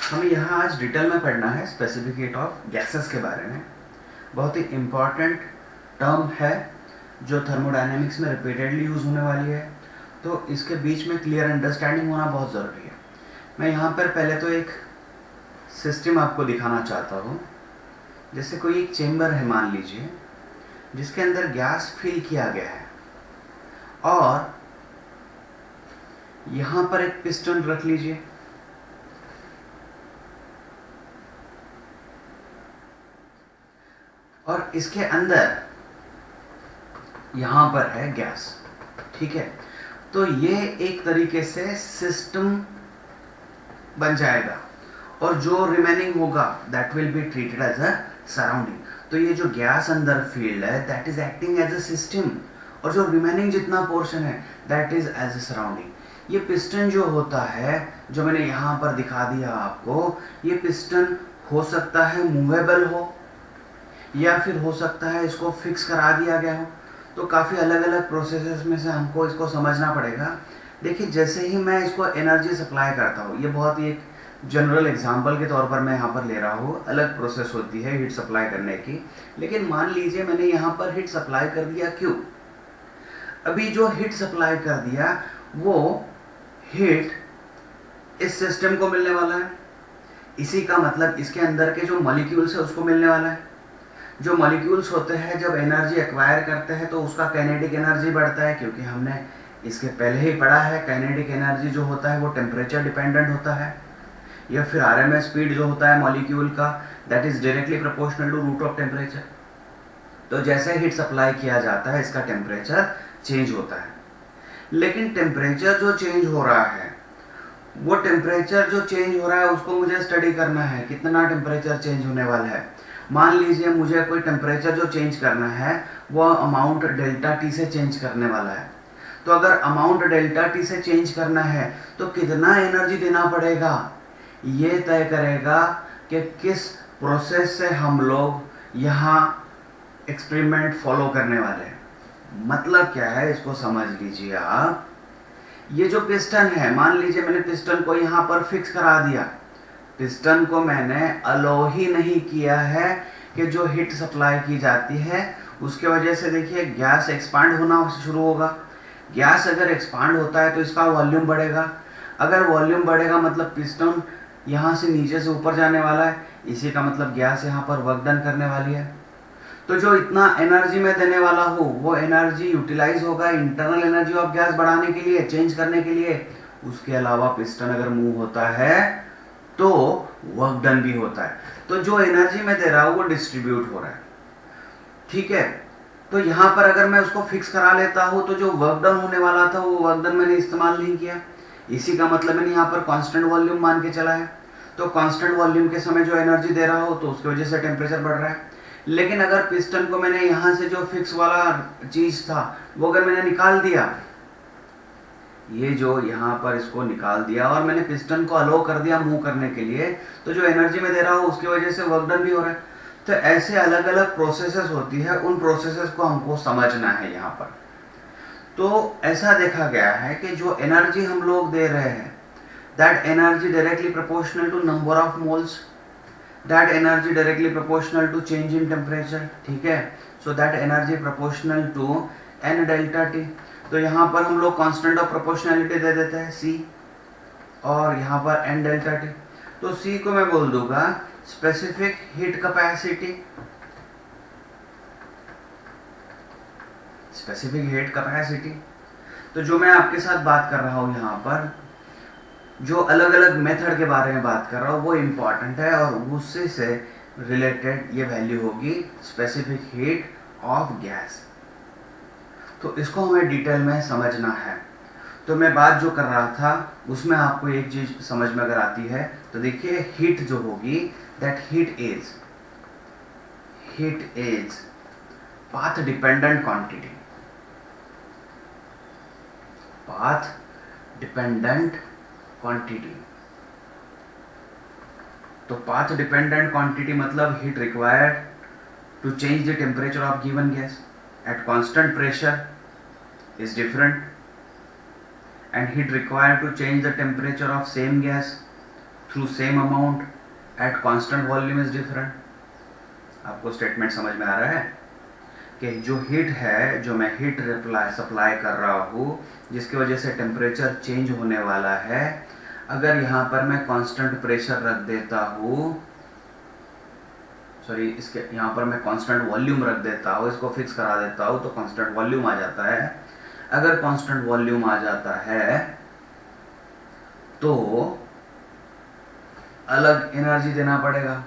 हमें यहाँ आज डिटेल में पढ़ना है स्पेसिफिक हीट ऑफ गैसेस के बारे में। बहुत ही इम्पॉर्टेंट टर्म है जो थर्मोडायनेमिक्स में रिपीटेडली यूज़ होने वाली है, तो इसके बीच में क्लियर अंडरस्टैंडिंग होना बहुत ज़रूरी है। मैं यहाँ पर पहले तो एक सिस्टम आपको दिखाना चाहता हूँ। जैसे कोई एक चेम्बर है मान लीजिए, जिसके अंदर गैस फिल किया गया है और यहाँ पर एक पिस्टन रख लीजिए। और इसके अंदर यहाँ पर है गैस, ठीक है। तो ये एक तरीके से सिस्टम बन जाएगा और जो रिमेनिंग होगा that will be treated as a surrounding. तो ये जो गैस अंदर फील्ड है that is acting as a system और जो रिमेनिंग जितना पोर्शन है that is as a surrounding. ये पिस्टन जो होता है, जो मैंने यहाँ पर दिखा दिया आपको, ये पिस्टन हो सकता है मूवेबल हो या फिर हो सकता है इसको फिक्स करा दिया गया हो। तो काफ़ी अलग अलग प्रोसेसेस में से हमको इसको समझना पड़ेगा। देखिए, जैसे ही मैं इसको एनर्जी सप्लाई करता हूँ, ये बहुत ही एक जनरल एग्जांपल के तौर पर मैं यहाँ पर ले रहा हूँ, अलग प्रोसेस होती है हीट सप्लाई करने की। लेकिन मान लीजिए मैंने यहाँ पर हीट सप्लाई कर दिया, क्यों? अभी जो हीट सप्लाई कर दिया वो हीट इस सिस्टम को मिलने वाला है। इसी का मतलब इसके अंदर के जो मॉलिक्यूल्स है उसको मिलने वाला है। जो मॉलिक्यूल्स होते हैं जब एनर्जी एक्वायर करते हैं तो उसका काइनेटिक एनर्जी बढ़ता है, क्योंकि हमने इसके पहले ही पढ़ा है काइनेटिक एनर्जी जो होता है वो टेम्परेचर डिपेंडेंट होता है, या फिर आरएमएस स्पीड जो होता है मॉलिक्यूल का that is directly proportional to root of temperature. तो जैसे हीट सप्लाई किया जाता है इसका टेम्परेचर चेंज होता है। लेकिन टेम्परेचर जो चेंज हो रहा है, वो टेम्परेचर जो चेंज हो रहा है उसको मुझे स्टडी करना है, कितना टेम्परेचर चेंज होने वाला है। मान लीजिए मुझे कोई टेम्परेचर जो चेंज करना है वो अमाउंट डेल्टा टी से चेंज करने वाला है। तो अगर अमाउंट डेल्टा टी से चेंज करना है तो कितना एनर्जी देना पड़ेगा, ये तय करेगा कि किस प्रोसेस से हम लोग यहाँ एक्सपेरिमेंट फॉलो करने वाले हैं। मतलब क्या है, इसको समझ लीजिए आप। ये जो पिस्टन है, मान लीजिए मैंने पिस्टन को यहाँ पर फिक्स करा दिया। पिस्टन को मैंने अलो ही नहीं किया है कि जो हीट सप्लाई की जाती है उसके वजह से देखिए गैस एक्सपांड होना शुरू होगा। गैस अगर एक्सपांड होता है तो इसका वॉल्यूम बढ़ेगा। अगर वॉल्यूम बढ़ेगा मतलब पिस्टन यहाँ से नीचे से ऊपर जाने वाला है, इसी का मतलब गैस यहाँ पर वर्क डन करने वाली है। तो जो इतना एनर्जी मैं देने वाला हूँ वो एनर्जी यूटिलाइज होगा इंटरनल एनर्जी ऑफ गैस बढ़ाने के लिए, चेंज करने के लिए। उसके अलावा पिस्टन अगर मूव होता है तो वर्क डन भी होता है। तो जो एनर्जी मैं दे रहा हूँ वो डिस्ट्रीब्यूट हो रहा है, ठीक है। तो यहाँ पर अगर मैं उसको फिक्स करा लेता हूँ तो जो वर्क डन होने वाला था वो वर्क डन मैंने इस्तेमाल नहीं किया। इसी का मतलब मैंने यहाँ पर कांस्टेंट वॉल्यूम मान के चला है। तो कांस्टेंट वॉल्यूम के समय जो एनर्जी दे रहा हो तो उसकी वजह से टेम्परेचर बढ़ रहा है। लेकिन अगर पिस्टन को मैंने यहाँ से जो फिक्स वाला चीज था वो अगर मैंने निकाल दिया, ये जो यहाँ पर इसको निकाल दिया और मैंने पिस्टन को अलो कर दिया मूव करने के लिए, तो जो एनर्जी में दे रहा हूँ उसकी वजह से वर्क डन भी हो रहा है। तो ऐसे अलग अलग प्रोसेसेस होती है, उन प्रोसेसेस को हमको समझना है यहाँ पर। तो ऐसा देखा गया है कि जो एनर्जी हम लोग दे रहे हैं that energy directly proportional to number of moles, that energy directly proportional to change in temperature, ठीक है। So that energy proportional to N delta T. तो यहाँ पर हम लोग कांस्टेंट ऑफ प्रोपोर्शनैलिटी दे देते हैं सी, और यहाँ पर एन डेल्टा टी। तो सी को मैं बोल दूंगा specific heat capacity, specific heat capacity. तो जो मैं आपके साथ बात कर रहा हूँ यहाँ पर, जो अलग अलग मेथड के बारे में बात कर रहा हूँ वो इम्पॉर्टेंट है और उससे से रिलेटेड ये वैल्यू होगी स्पेसिफिक हीट ऑफ गैस। तो इसको हमें डिटेल में समझना है। तो मैं बात जो कर रहा था उसमें आपको एक चीज समझ में अगर आती है तो देखिए, हीट जो होगी that heat is path dependent quantity, path dependent quantity. तो पाथ डिपेंडेंट क्वांटिटी मतलब heat required to change the temperature of given gas at constant pressure is different, and heat required to change the temperature of same gas through same amount at constant volume is different. आपको statement समझ में आ रहा है कि जो heat है, जो मैं हीट सप्लाई कर रहा हूँ जिसकी वजह से टेम्परेचर चेंज होने वाला है, अगर यहाँ पर मैं कांस्टेंट प्रेशर रख देता हूँ, सॉरी इसके यहाँ पर मैं कांस्टेंट वॉल्यूम रख देता हूँ, इसको फिक्स करा देता हूँ तो कांस्टेंट वॉल्यूम आ जाता है। अगर कांस्टेंट वॉल्यूम आ जाता है तो अलग एनर्जी देना पड़ेगा,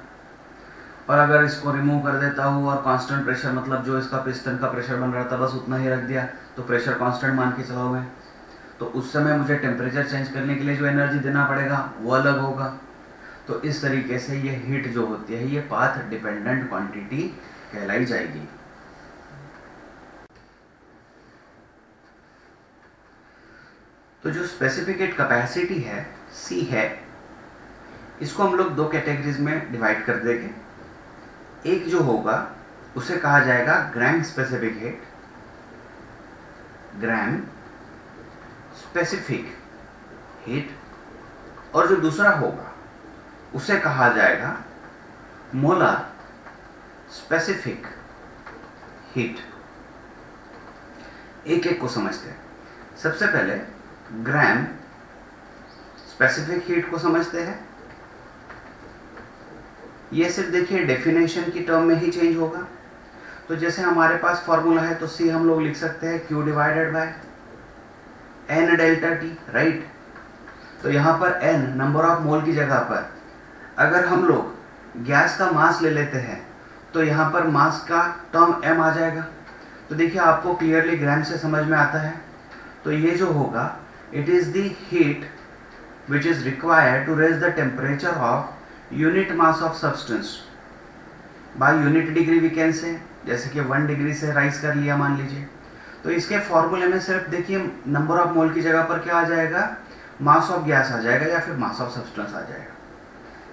और अगर इसको रिमूव कर देता हूँ और कांस्टेंट प्रेशर मतलब जो इसका पिस्टन का प्रेशर बन रहा था बस उतना ही रख दिया तो प्रेशर कांस्टेंट मान के चलाओ मैं, तो उस समय मुझे टेम्परेचर चेंज करने के लिए जो एनर्जी देना पड़ेगा वो अलग होगा। तो इस तरीके से ये हीट जो होती है ये पाथ डिपेंडेंट क्वांटिटी कहलाई जाएगी। तो जो स्पेसिफिक हीट कैपेसिटी है C है, इसको हम लोग दो कैटेगरीज में डिवाइड कर देंगे। एक जो होगा उसे कहा जाएगा gram specific heat, gram specific heat, और जो दूसरा होगा उसे कहा जाएगा मोलर स्पेसिफिक हीट। एक एक को समझते हैं। सबसे पहले ग्राम स्पेसिफिक हीट को समझते हैं। ये सिर्फ देखिए डेफिनेशन की टर्म में ही चेंज होगा। तो जैसे हमारे पास फॉर्मूला है तो C हम लोग लिख सकते हैं Q divided bye N delta T, right. तो यहाँ पर N नंबर ऑफ मोल की जगह पर अगर हम लोग गैस का मास ले लेते हैं तो यहाँ पर मास का टर्म M आ जाएगा। तो देखिए आपको क्लियरली ग्राम से समझ में आता है। तो ये जो होगा it is the heat which is required to raise the temperature of unit mass of substance by unit degree we can say, जैसे कि 1 डिग्री से राइज कर लिया मान लीजिए। तो इसके फॉर्मूले में सिर्फ देखिए नंबर ऑफ मोल की जगह पर क्या आ जाएगा, मास ऑफ गैस आ जाएगा या फिर मास ऑफ सब्सटेंस आ जाएगा।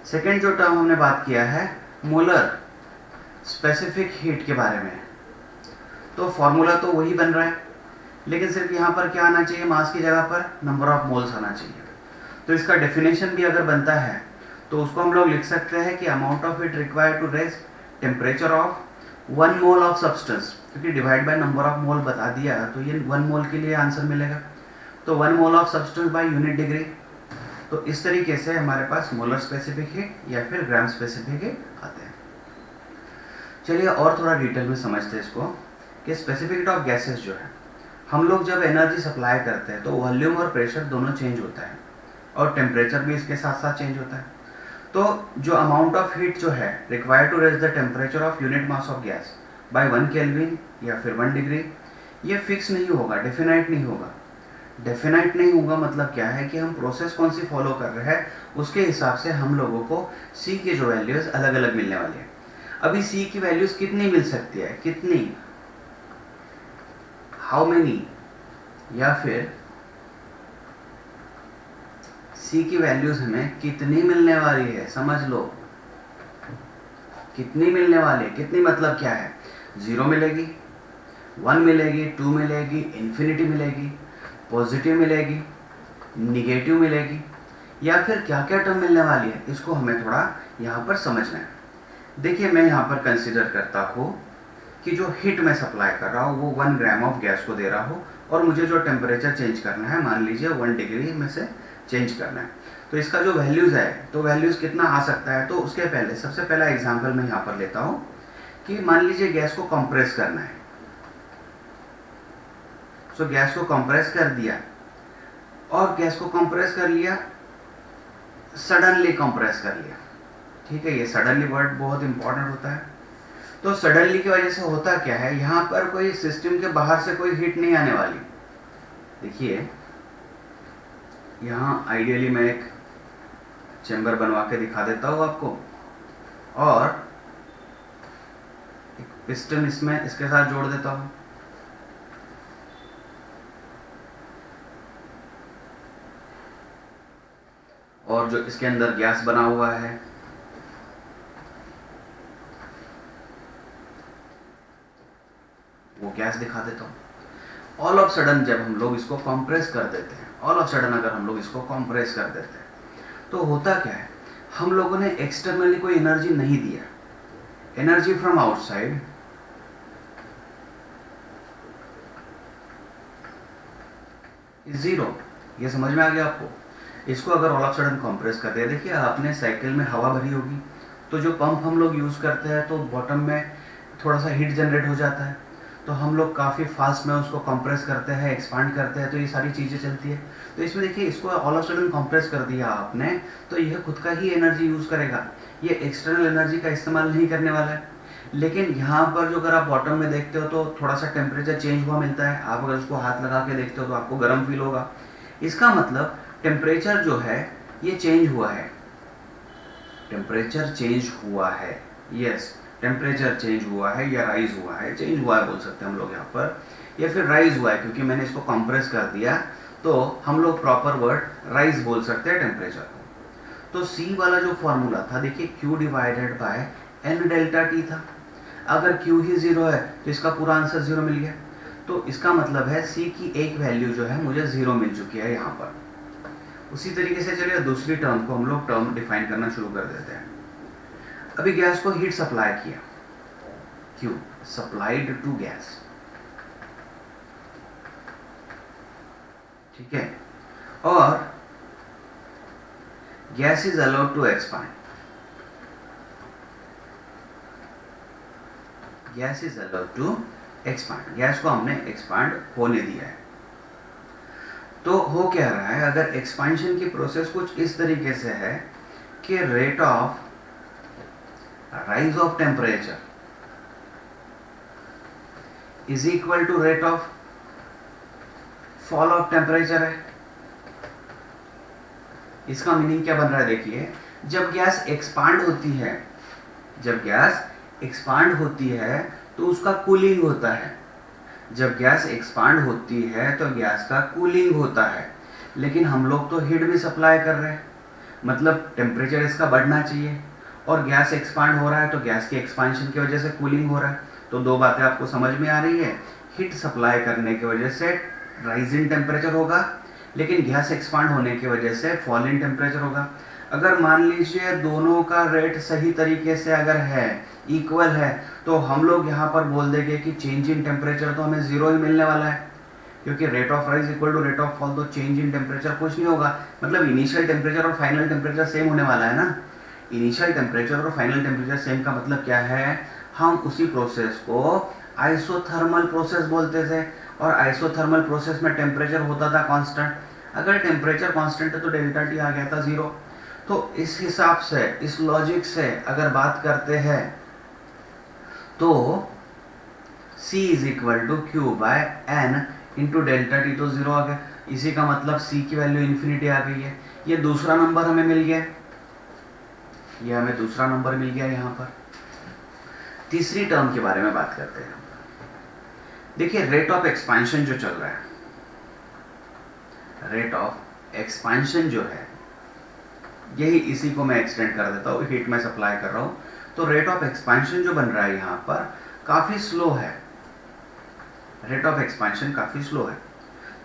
सेकेंड जो टर्म हमने बात किया है मोलर स्पेसिफिक हीट के बारे में, तो फॉर्मूला तो वही बन रहा है लेकिन सिर्फ यहाँ पर क्या आना चाहिए, मास की जगह पर नंबर ऑफ मोल्स आना चाहिए। तो इसका डेफिनेशन भी अगर बनता है तो उसको हम लोग लिख सकते हैं कि amount of heat required to raise temperature of 1 mole of substance, क्योंकि divide by number of mole बता दिया तो ये 1 मोल के लिए आंसर मिलेगा। तो 1 mole of substance by unit degree. तो इस तरीके से हमारे पास मोलर स्पेसिफिक हीट या फिर ग्राम स्पेसिफिक हीट आते हैं। चलिए और थोड़ा डिटेल में समझते हैं इसको कि स्पेसिफिक हीट ऑफ गैसेस जो है, हम लोग जब एनर्जी सप्लाई करते हैं तो वॉल्यूम और प्रेशर दोनों चेंज होता है और टेम्परेचर भी इसके साथ साथ चेंज होता है। तो जो अमाउंट ऑफ हीट जो है required to raise the temperature of unit mass of gas by 1 kelvin या फिर 1 डिग्री, ये फिक्स नहीं होगा, डेफिनाइट नहीं होगा। डेफिनाइट नहीं होगा मतलब क्या है कि हम प्रोसेस कौन सी फॉलो कर रहे हैं उसके हिसाब से हम लोगों को C के जो वैल्यूज अलग अलग मिलने वाली है। अभी C की वैल्यूज कितनी मिल सकती है, कितनी, हाउ मेनी, या फिर C की वैल्यूज हमें कितनी मिलने वाली है, समझ लो कितनी मिलने वाली है। कितनी मतलब क्या है, 0 मिलेगी, 1 मिलेगी, 2 मिलेगी, इन्फिनिटी मिलेगी, पॉजिटिव मिलेगी, निगेटिव मिलेगी, या फिर क्या क्या टर्म मिलने वाली है, इसको हमें थोड़ा यहाँ पर समझना है। देखिए मैं यहाँ पर कंसिडर करता हूँ कि जो हीट मैं सप्लाई कर रहा हूँ वो 1 ग्राम ऑफ गैस को दे रहा हूँ और मुझे जो टेम्परेचर चेंज करना है मान लीजिए 1 डिग्री में से चेंज करना है। तो इसका जो वैल्यूज़ है तो वैल्यूज़ कितना आ सकता है, तो उसके पहले सबसे पहला एग्जांपल मैं यहाँ पर लेता हूँ कि मान लीजिए गैस को कंप्रेस करना है। सो गैस को कंप्रेस कर दिया और गैस को कंप्रेस कर लिया, सडनली कंप्रेस कर लिया, ठीक है। ये सडनली वर्ड बहुत इंपॉर्टेंट होता है। तो सडनली की वजह से होता क्या है, यहाँ पर कोई सिस्टम के बाहर से कोई हीट नहीं आने वाली। देखिए यहाँ आइडियली मैं एक चेंबर बनवा के दिखा देता हूँ आपको और एक पिस्टन इसमें इसके साथ जोड़ देता हूँ। और जो इसके अंदर गैस बना हुआ है वो गैस दिखा देता हूँ। ऑल ऑफ सडन जब हम लोग इसको कंप्रेस कर देते हैं, ऑल ऑफ सडन अगर हम लोग इसको कंप्रेस कर देते हैं तो होता क्या है, हम लोगों ने एक्सटर्नली कोई एनर्जी नहीं दिया, energy from outside is zero. ये समझ में आ गया आपको? इसको अगर ऑल ऑफ सडन कंप्रेस कर दिया, देखिए आपने साइकिल में हवा भरी होगी, तो जो पंप हम लोग यूज़ करते हैं तो बॉटम में थोड़ा सा हीट जनरेट हो जाता है, तो हम लोग काफ़ी फास्ट में उसको कंप्रेस करते हैं, एक्सपांड करते हैं, तो ये सारी चीज़ें चलती है। तो इसमें देखिए इसको ऑल ऑफ सडन कंप्रेस कर दिया आपने, तो यह खुद का ही एनर्जी यूज़ करेगा, ये एक्सटर्नल एनर्जी का इस्तेमाल नहीं करने वाला है। लेकिन यहाँ पर जो अगर आप बॉटम में देखते हो तो थोड़ा सा टेम्परेचर चेंज हुआ मिलता है, आप अगर उसको हाथ लगा के देखते हो तो आपको गर्म फील होगा। इसका मतलब टेम्परेचर जो है ये चेंज हुआ है, टेम्परेचर चेंज हुआ है, यस टेम्परेचर चेंज हुआ है या राइज हुआ है, चेंज हुआ है बोल सकते हैं हम लोग यहाँ पर, या फिर राइज हुआ है क्योंकि मैंने इसको कंप्रेस कर दिया, तो हम लोग प्रॉपर वर्ड राइज बोल सकते हैं टेम्परेचर को। तो सी वाला जो फॉर्मूला था देखिए Q divided by N delta T था, अगर Q ही जीरो है तो इसका पूरा आंसर जीरो मिल गया, तो इसका मतलब है C की एक वैल्यू जो है मुझे जीरो मिल चुकी है यहाँ पर। उसी तरीके से चलिए दूसरी टर्म को हम लोग टर्म डिफाइन करना शुरू कर देते हैं। अभी गैस को हीट सप्लाई किया, Q सप्लाइड टू गैस, ठीक है, और gas is allowed to expand, gas is allowed to expand, gas को हमने एक्सपांड होने दिया है। तो हो क्या रहा है, अगर एक्सपांशन की प्रोसेस कुछ इस तरीके से है कि rate of rise of temperature is equal to rate of fall of temperature है। इसका मीनिंग क्या बन रहा है, देखिए जब गैस एक्सपांड होती है, जब गैस एक्सपांड होती है तो उसका कूलिंग होता है, जब गैस एक्सपांड होती है तो गैस का कूलिंग होता है, लेकिन हम लोग तो हीट भी सप्लाई कर रहे हैं, मतलब टेम्परेचर इसका बढ़ना चाहिए, और गैस एक्सपांड हो रहा है तो गैस के एक्सपांशन की वजह से कूलिंग हो रहा है। तो दो बातें आपको समझ में आ रही है, हीट सप्लाई करने की वजह से राइज इन टेम्परेचर होगा, लेकिन गैस एक्सपांड होने की वजह से फॉल इन टेम्परेचर होगा। अगर मान लीजिए दोनों का रेट सही तरीके से अगर है, इक्वल है, तो हम लोग यहाँ पर बोल देंगे कि चेंज इन टेम्परेचर तो हमें जीरो ही मिलने वाला है, क्योंकि rate of rise equal to rate of fall, तो चेंज इन टेम्परेचर कुछ नहीं होगा, मतलब इनिशियल टेम्परेचर और फाइनल टेम्परेचर सेम होने वाला है ना। इनिशियल टेम्परेचर और फाइनल टेम्परेचर सेम का मतलब क्या है, हम उसी प्रोसेस को आइसोथर्मल प्रोसेस बोलते थे, और आइसोथर्मल प्रोसेस में टेम्परेचर होता था कांस्टेंट, अगर टेम्परेचर कांस्टेंट है तो डेल्टा टी आ गया था जीरो। तो इस हिसाब से, इस लॉजिक से अगर बात करते हैं तो C is equal to Q by N into delta T, तो जीरो आ गया, इसी का मतलब C की वैल्यू इन्फिनिटी आ गई है। ये दूसरा नंबर हमें मिल गया, ये हमें दूसरा नंबर मिल गया। यहाँ पर तीसरी टर्म के बारे में बात करते हैं। देखिए रेट ऑफ एक्सपेंशन जो चल रहा है, रेट ऑफ एक्सपेंशन जो है, यही इसी को मैं एक्सटेंड कर देता हूँ, हीट में सप्लाई कर रहा हूँ, तो रेट ऑफ एक्सपेंशन जो बन रहा है यहाँ पर काफ़ी स्लो है, रेट ऑफ एक्सपेंशन काफ़ी स्लो है।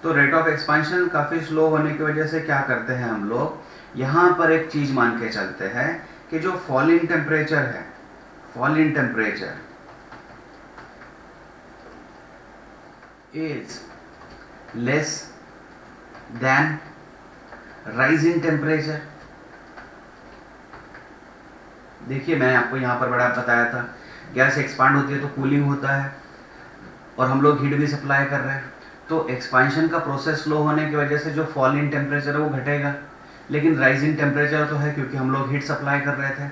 तो रेट ऑफ एक्सपेंशन काफ़ी स्लो होने की वजह से क्या करते हैं हम लोग, यहाँ पर एक चीज़ मान के चलते हैं कि जो फॉल इन टेम्परेचर है, fall in temperature is less then rise in temperature. देखिए मैं आपको यहाँ पर बड़ा बताया था, गैस एक्सपांड होती है तो कूलिंग होता है, और हम लोग हीट भी सप्लाई कर रहे हैं, तो एक्सपांशन का प्रोसेस स्लो होने की वजह से जो फॉल इन टेम्परेचर है वो घटेगा, लेकिन राइज इन टेम्परेचर तो है क्योंकि हम लोग हीट सप्लाई कर रहे थे।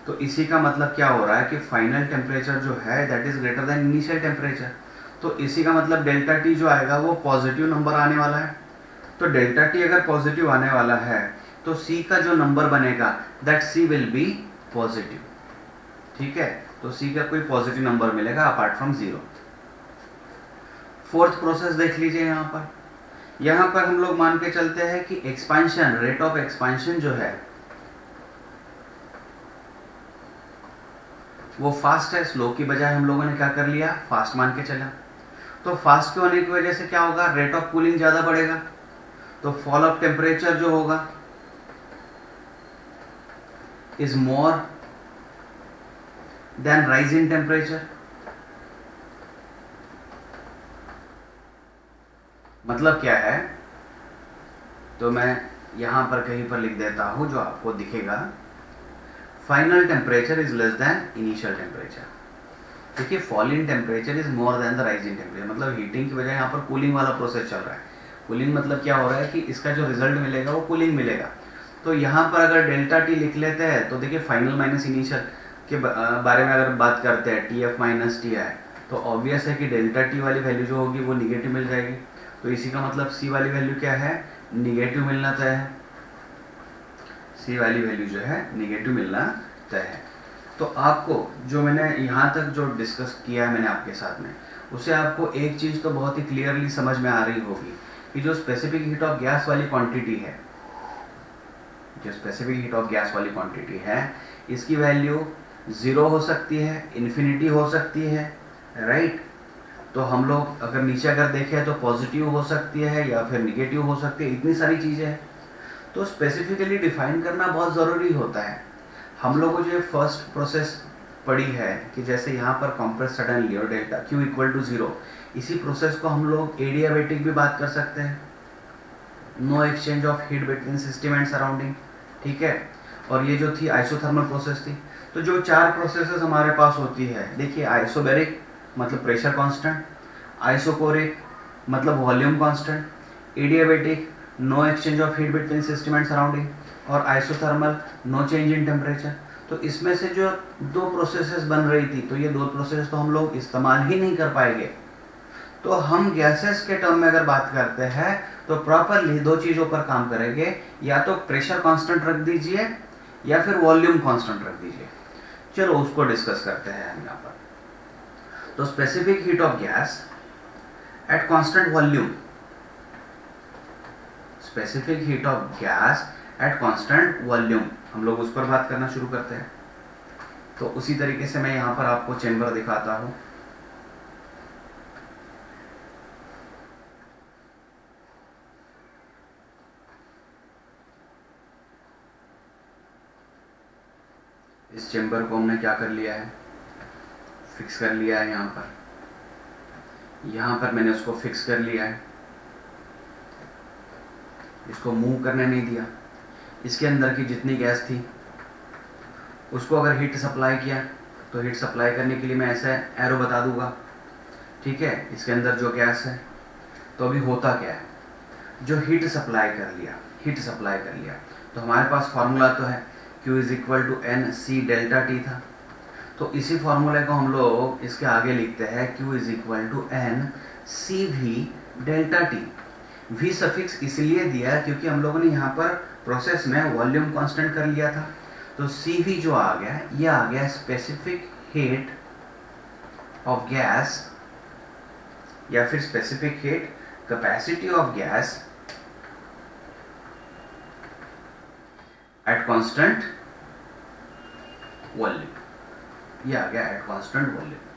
तो इसी का मतलब क्या हो रहा है कि फाइनल टेम्परेचर जो है that is greater then initial temperature, तो इसी का मतलब डेल्टा टी जो आएगा वो पॉजिटिव नंबर आने वाला है। तो डेल्टा टी अगर पॉजिटिव आने वाला है तो सी का जो नंबर बनेगा that C will be positive, ठीक है, तो सी का कोई पॉजिटिव नंबर मिलेगा apart from zero. Fourth process देख लीजिए यहाँ पर हम लोग मान के चलते हैं कि एक्सपेंशन, रेट ऑफ एक्सपेंशन जो है वो फास्ट है, स्लो की बजाय हम लोगों ने क्या कर लिया, फास्ट मान के चला। तो फास्ट के होने की वजह से क्या होगा, रेट ऑफ कूलिंग ज़्यादा बढ़ेगा, तो फॉल ऑफ टेम्परेचर जो होगा is more than rise in temperature? मतलब क्या है, तो मैं यहां पर कहीं पर लिख देता हूं जो आपको दिखेगा, final temperature is less than initial temperature. देखिए, fall in temperature is more than the rise in temperature, मतलब हीटिंग की वजह यहाँ पर कूलिंग वाला प्रोसेस चल रहा है। कूलिंग मतलब क्या हो रहा है कि इसका जो रिजल्ट मिलेगा वो कूलिंग मिलेगा। तो यहाँ पर अगर डेल्टा टी लिख लेते हैं तो देखिए फाइनल माइनस इनिशियल के बारे में अगर बात करते हैं, T F minus T I, तो ऑब्वियस है कि डेल्टा टी वाली वैल्यू जो होगी वो निगेटिव मिल जाएगी। तो इसी का मतलब सी वाली वैल्यू क्या है, निगेटिव मिलना तय है। सी वाली वैल्यू जो है निगेटिव मिलना तय है। तो आपको जो मैंने यहाँ तक जो डिस्कस किया है मैंने आपके साथ में, उससे आपको एक चीज़ तो बहुत ही क्लियरली समझ में आ रही होगी कि जो स्पेसिफिक हीट ऑफ गैस वाली क्वांटिटी है, जो स्पेसिफिक हीट ऑफ गैस वाली क्वांटिटी है, इसकी वैल्यू 0 हो सकती है, इन्फिनिटी हो सकती है, राइट। तो हम लोग अगर नीचे अगर देखें तो पॉजिटिव हो सकती है या फिर निगेटिव हो सकती है, इतनी सारी चीज़ें हैं। तो स्पेसिफिकली डिफाइन करना बहुत ज़रूरी होता है। हम लोगों को जो फर्स्ट प्रोसेस पढ़ी है कि जैसे यहाँ पर कॉम्प्रेस सडनली और डेल्टा Q इक्वल टू 0, इसी प्रोसेस को हम लोग एडियाबेटिक भी बात कर सकते हैं, no exchange of heat between system and surrounding, ठीक है। और ये जो थी आइसोथर्मल प्रोसेस थी। तो जो 4 प्रोसेसेस हमारे पास होती है, देखिए, आइसोबैरिक मतलब प्रेशर कांस्टेंट, आइसोकोरिक मतलब volume constant, adiabatic no exchange of heat between system and surrounding, और isothermal no change in temperature. तो इसमें से जो 2 प्रोसेसेस बन रही थी, तो ये 2 प्रोसेस तो हम लोग इस्तेमाल ही नहीं कर पाएंगे। तो हम गैसेस के टर्म में अगर बात करते हैं तो प्रॉपरली 2 चीज़ों पर काम करेंगे, या तो प्रेशर कांस्टेंट रख दीजिए या फिर वॉल्यूम कांस्टेंट रख दीजिए। चलो उसको डिस्कस करते हैं हम यहाँ पर। तो specific heat of gas at constant volume, specific heat of gas at constant volume, हम लोग उस पर बात करना शुरू करते हैं। तो उसी तरीके से मैं यहाँ पर आपको चेंबर दिखाता हूँ। इस चेंबर को हमने क्या कर लिया है, फिक्स कर लिया है। यहाँ पर मैंने उसको फिक्स कर लिया है, इसको मूव करने नहीं दिया। इसके अंदर की जितनी गैस थी उसको अगर हीट सप्लाई किया तो हीट सप्लाई करने के लिए मैं ऐसे एरो बता दूंगा, ठीक है। इसके अंदर जो गैस है, तो अभी होता क्या है, जो हीट सप्लाई कर लिया, तो हमारे पास फॉर्मूला तो है Q is equal to N C delta T था। तो इसी फॉर्मूले को हम लोग इसके आगे लिखते हैं, Q is equal to N C V delta T. V suffix इसलिए दिया क्योंकि हम लोगों ने यहाँ पर प्रोसेस में वॉल्यूम कांस्टेंट कर लिया था। तो सी वी जो आ गया, ये आ गया स्पेसिफिक हीट ऑफ गैस या फिर specific heat capacity of gas at constant volume. ये आ गया एट कांस्टेंट वॉल्यूम।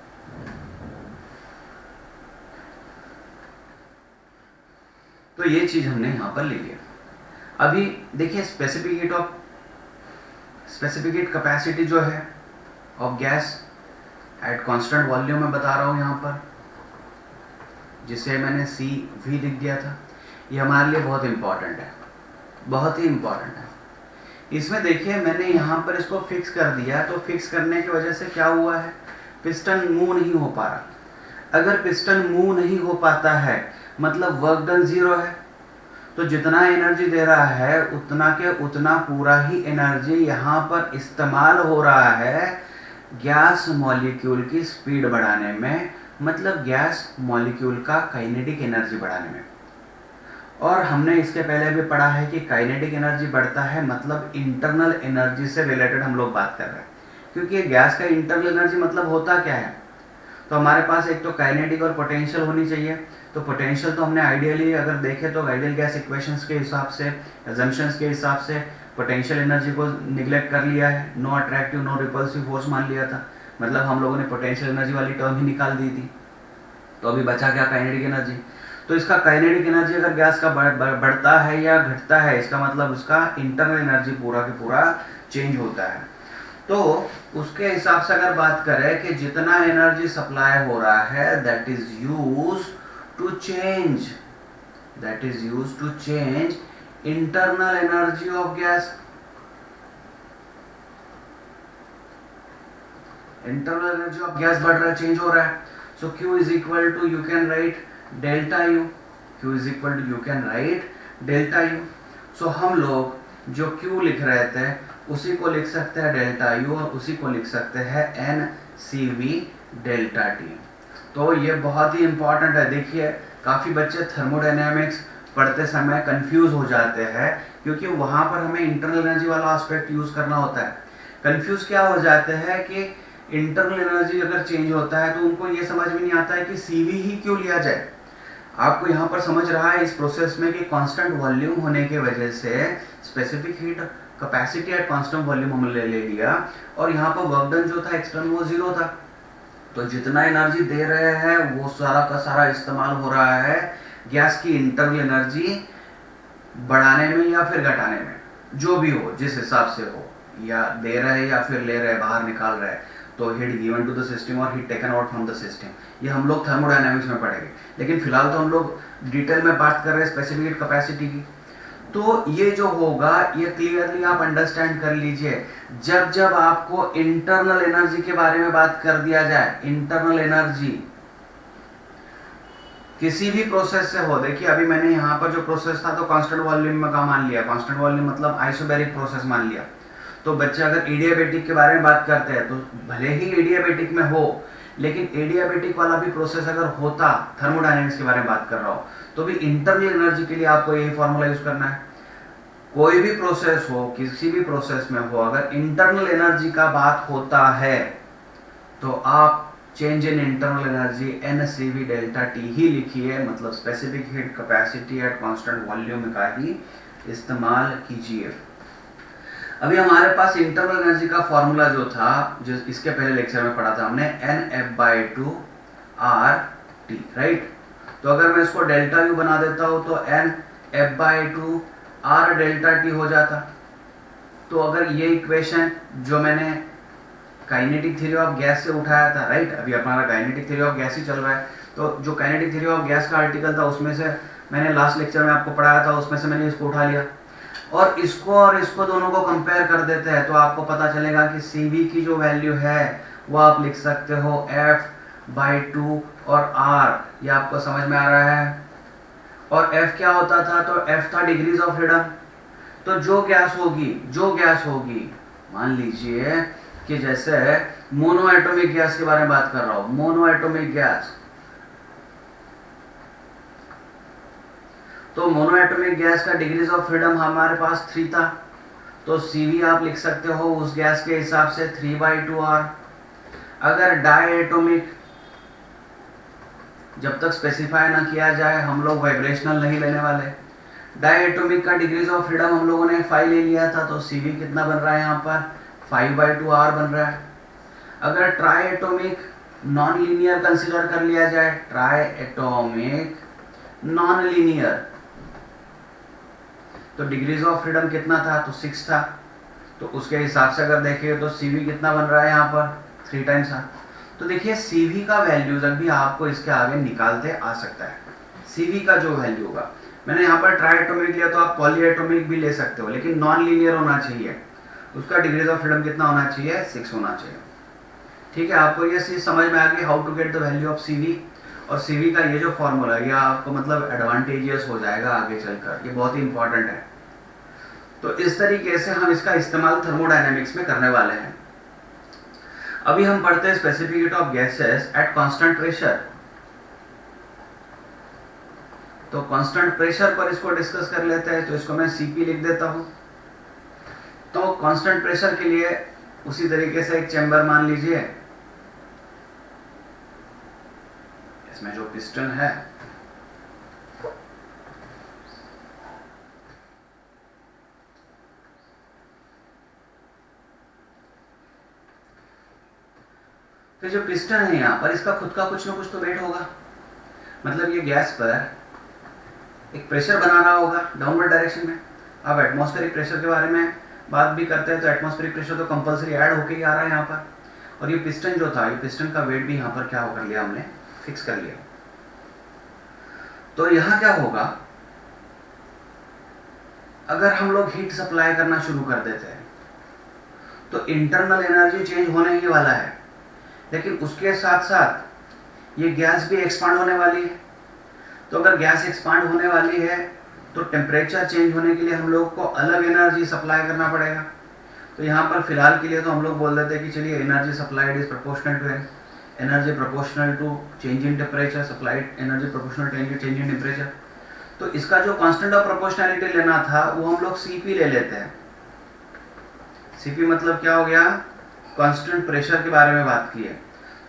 तो ये चीज हमने यहां पर ले लिया। अभी देखिए, स्पेसिफिक हीट कैपेसिटी जो है of gas at constant volume में बता रहा हूं यहां पर, जिसे मैंने सी वी लिख दिया था। ये हमारे लिए बहुत इंपॉर्टेंट है, बहुत ही इंपॉर्टेंट है। इसमें देखिए, मैंने यहाँ पर इसको फिक्स कर दिया, तो फिक्स करने की वजह से क्या हुआ है, पिस्टन मूव नहीं हो पा रहा। अगर पिस्टन मूव नहीं हो पाता है मतलब वर्क डन 0 है। तो जितना एनर्जी दे रहा है उतना के उतना पूरा ही एनर्जी यहाँ पर इस्तेमाल हो रहा है गैस मॉलिक्यूल की स्पीड बढ़ाने में, मतलब गैस मॉलिक्यूल का काइनेटिक एनर्जी बढ़ाने में। और हमने इसके पहले भी पढ़ा है कि काइनेटिक एनर्जी बढ़ता है मतलब इंटरनल एनर्जी से रिलेटेड हम लोग बात कर रहे हैं, क्योंकि गैस का इंटरनल एनर्जी मतलब होता क्या है। तो हमारे पास एक तो काइनेटिक और पोटेंशियल होनी चाहिए। तो पोटेंशियल तो हमने आइडियली अगर देखें तो आइडियल गैस इक्वेशंस के हिसाब से, अजम्पशंस के हिसाब से पोटेंशियल एनर्जी को निगलेक्ट कर लिया है, no attractive no repulsive force मान लिया था, मतलब हम लोगों ने पोटेंशियल एनर्जी वाली टर्म ही निकाल दी थी। तो अभी बचा क्या, काइनेटिक एनर्जी। तो इसका काइनेटिक एनर्जी अगर गैस का बढ़ता है या घटता है, इसका मतलब उसका इंटरनल एनर्जी पूरा के पूरा चेंज होता है। तो उसके हिसाब से अगर बात करें कि जितना एनर्जी सप्लाई हो रहा है that is use to change internal energy of gas. Internal energy of gas बढ़ रहा है, चेंज हो रहा है। So Q is equal to you can write delta U. Q is equal to you can write delta U. So हम लोग जो Q लिख रहे थे उसी को लिख सकते हैं डेल्टा यू, और उसी को लिख सकते हैं N C V delta T. तो ये बहुत ही इंपॉर्टेंट है। देखिए काफ़ी बच्चे थर्मोडायनेमिक्स पढ़ते समय कंफ्यूज हो जाते हैं, क्योंकि वहाँ पर हमें इंटरनल एनर्जी वाला एस्पेक्ट यूज़ करना होता है। कंफ्यूज क्या हो जाते हैं कि इंटरनल एनर्जी अगर चेंज होता है तो उनको ये समझ में नहीं आता है कि सीवी ही क्यों लिया जाए। आपको यहाँ पर समझ रहा है इस प्रोसेस में कि कांस्टेंट वॉल्यूम होने की वजह से specific heat capacity at constant volume हमने ले लिया, और यहाँ पर वर्क डन जो था एक्सटर्नल वो जीरो था। तो जितना एनर्जी दे रहे हैं वो सारा का सारा इस्तेमाल हो रहा है गैस की इंटरनल एनर्जी बढ़ाने में या फिर घटाने में, जो भी हो जिस हिसाब से हो, या दे रहे या फिर ले रहे, बाहर निकाल रहे। तो heat given to the system और heat taken out from the system, ये हम लोग थर्मोडायनेमिक्स में पढ़ेंगे। लेकिन फिलहाल तो हम लोग डिटेल में बात कर रहे हैं स्पेसिफिक हीट कैपेसिटी की। तो ये जो होगा ये क्लियरली आप अंडरस्टैंड कर लीजिए। जब जब आपको इंटरनल एनर्जी के बारे में बात कर दिया जाए, इंटरनल एनर्जी किसी भी प्रोसेस से हो, देखिए अभी मैंने यहाँ पर जो प्रोसेस था तो कांस्टेंट वॉल्यूम में का मान लिया, कांस्टेंट वॉल्यूम मतलब आइसोबैरिक प्रोसेस मान लिया। तो बच्चे अगर एडियाबेटिक के बारे में बात करते हैं तो भले ही एडियाबेटिक में हो, लेकिन एडियाबेटिक वाला भी प्रोसेस अगर होता, थर्मोडायनेमिक्स के बारे में बात कर रहा हूँ, तो भी इंटरनल एनर्जी के लिए आपको यही फॉर्मूला यूज करना है। कोई भी प्रोसेस हो, किसी भी प्रोसेस में हो, अगर इंटरनल एनर्जी का बात होता है तो आप change in internal energy n C V delta T ही लिखिए, मतलब specific heat capacity at constant volume का ही इस्तेमाल कीजिए। अभी हमारे पास इंटरनल एनर्जी का फॉर्मूला जो था, जो इसके पहले लेक्चर में पढ़ा था हमने, N F by two R T, right. तो अगर मैं इसको डेल्टा यू बना देता हूं तो N F by two R delta T हो जाता। तो अगर ये इक्वेशन जो मैंने काइनेटिक थ्योरी ऑफ गैस से उठाया था, राइट, अभी हमारा काइनेटिक थ्योरी ऑफ गैस ही चल रहा है, तो जो काइनेटिक थ्योरी ऑफ गैस का आर्टिकल था उसमें से मैंने लास्ट लेक्चर में आपको पढ़ाया था, उसमें से मैंने इसको उठा लिया और इसको दोनों को कंपेयर कर देते हैं, तो आपको पता चलेगा कि CV की जो वैल्यू है वो आप लिख सकते हो F बाई टू और R, ये आपको समझ में आ रहा है। और F क्या होता था, तो F था डिग्रीज ऑफ फ्रीडम। तो जो गैस होगी, मान लीजिए कि जैसे मोनो एटॉमिक गैस के बारे में बात कर रहा हूं, मोनो एटॉमिक गैस, तो मोनो एटॉमिक गैस का डिग्रीज ऑफ फ्रीडम हमारे पास 3 था, तो CV आप लिख सकते हो उस गैस के हिसाब से 3/2R। अगर डाई एटॉमिक, जब तक स्पेसिफाई ना किया जाए हम लोग वाइब्रेशनल नहीं लेने वाले, डाई एटॉमिक का डिग्रीज ऑफ फ्रीडम हम लोगों ने 5 ले लिया था, तो CV कितना बन रहा है यहाँ पर 5/2R बन रहा है। अगर try atomic non linear consider कर लिया जाए, ट्राई एटॉमिक नॉन लीनियर, तो डिग्रीज ऑफ फ्रीडम कितना था, तो 6 था। तो उसके हिसाब से अगर देखिए तो CV कितना बन रहा है यहाँ पर 3 टाइम्स था। तो देखिए CV का वैल्यूज अभी आपको इसके आगे निकालते आ सकता है। CV का जो वैल्यू होगा, मैंने यहाँ पर ट्राई एटॉमिक लिया, तो आप पॉली एटॉमिक भी ले सकते हो, लेकिन नॉन लीनियर होना चाहिए, उसका डिग्रीज ऑफ फ्रीडम कितना होना चाहिए, 6 होना चाहिए। ठीक है, आपको ये चीज समझ में आ गई, how to get the value of CV। और CV का ये जो फॉर्मूला है, ये आपको मतलब एडवांटेजियस हो जाएगा आगे चलकर, ये बहुत ही इंपॉर्टेंट है। तो इस तरीके से हम इसका इस्तेमाल थर्मोडायनेमिक्स में करने वाले हैं। अभी हम पढ़ते हैं specific heat of gases at constant pressure. तो कांस्टेंट प्रेशर पर इसको डिस्कस कर लेते हैं, तो इसको मैं CP लिख देता हूं। तो कांस्टेंट प्रेशर के लिए उसी तरीके से एक चैम्बर मान लीजिए, इसमें जो पिस्टन है, तो जो पिस्टन है यहाँ पर, इसका खुद का कुछ ना कुछ तो वेट होगा, मतलब ये गैस पर एक प्रेशर बना रहा होगा डाउनवर्ड डायरेक्शन में। अब एटमॉस्फेरिक प्रेशर के बारे में बात भी करते हैं तो एटमॉस्फेरिक प्रेशर तो कंपलसरी ऐड होके ही आ रहा है यहाँ पर। और ये पिस्टन जो था, ये पिस्टन का वेट भी यहाँ पर क्या कर लिया हमने, फिक्स कर लिया। तो यहाँ क्या होगा, अगर हम लोग हीट सप्लाई करना शुरू कर देते हैं तो इंटरनल एनर्जी चेंज होने ही वाला है, लेकिन उसके साथ साथ ये गैस भी एक्सपांड होने वाली है। तो अगर गैस एक्सपांड होने वाली है तो टेम्परेचर चेंज होने के लिए हम लोग को अलग एनर्जी सप्लाई करना पड़ेगा। तो यहाँ पर फिलहाल के लिए तो हम लोग बोल देते हैं कि चलिए energy supplied is proportional to energy proportional to change in temperature, supplied energy proportional to change in temperature. तो इसका जो कांस्टेंट ऑफ प्रोपोर्शनैलिटी लेना था वो हम लोग सीपी ले लेते हैं। सीपी मतलब क्या हो गया, कांस्टेंट प्रेशर के बारे में बात की है।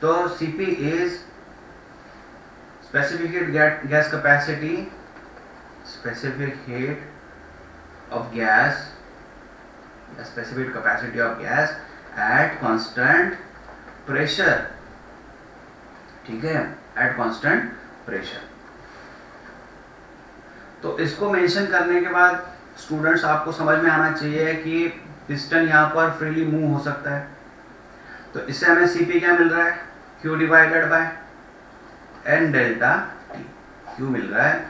तो CP is specific heat gas capacity, specific heat of gas, specific capacity of gas at constant pressure, ठीक है, एट कांस्टेंट प्रेशर। तो इसको मेंशन करने के बाद स्टूडेंट्स आपको समझ में आना चाहिए कि पिस्टन यहाँ पर फ्रीली मूव हो सकता है। तो इससे हमें सीपी क्या मिल रहा है, Q divided by N delta T. Q मिल रहा है,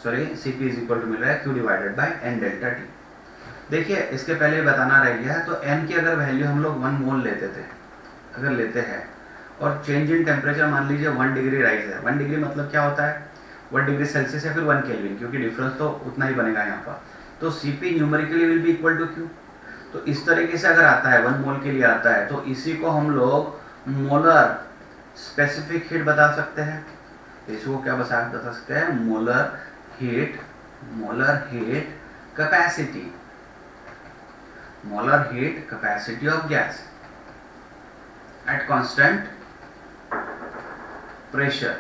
sorry CP is equal to मिल रहा है Q divided by N delta T. देखिए इसके पहले बताना रह गया है, तो n की अगर वैल्यू हम लोग 1 मोल लेते थे, अगर लेते हैं, और चेंज इन टेम्परेचर मान लीजिए 1 डिग्री राइज है। 1 डिग्री मतलब क्या होता है, 1 डिग्री सेल्सियस या फिर 1 केल्विन, क्योंकि डिफरेंस तो उतना ही बनेगा यहाँ पर। तो Cp numerically will be equal to Q। तो इस तरीके से अगर आता है 1 मोल के लिए आता है, तो इसी को हम लोग मोलर स्पेसिफिक हीट बता सकते हैं। इसको क्या बता सकते हैं, molar heat, molar heat capacity, molar heat capacity of gas at constant pressure.